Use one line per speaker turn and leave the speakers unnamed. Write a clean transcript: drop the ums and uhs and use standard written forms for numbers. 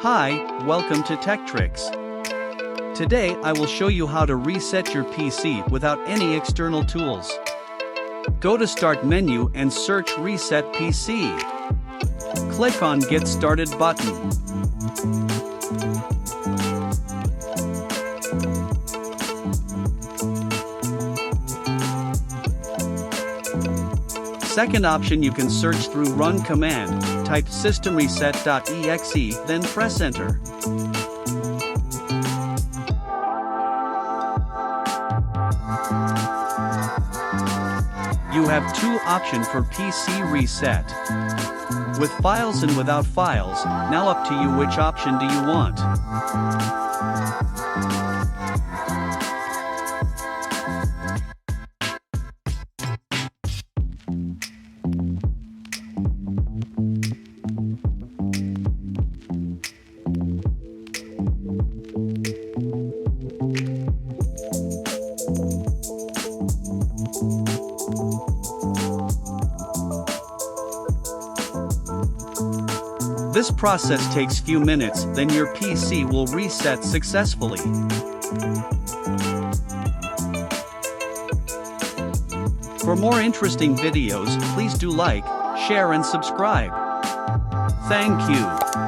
Hi, welcome to TechTricks. Today I will show you how to reset your PC without any external tools. Go to Start menu and search Reset PC. Click on Get Started button. Second option, you can search through Run command, type systemreset.exe, then press Enter. You have two options for PC reset. With files and without files. Now up to you, which option do you want? This process takes few minutes, then your PC will reset successfully. For more interesting videos, please do like, share and subscribe. Thank you.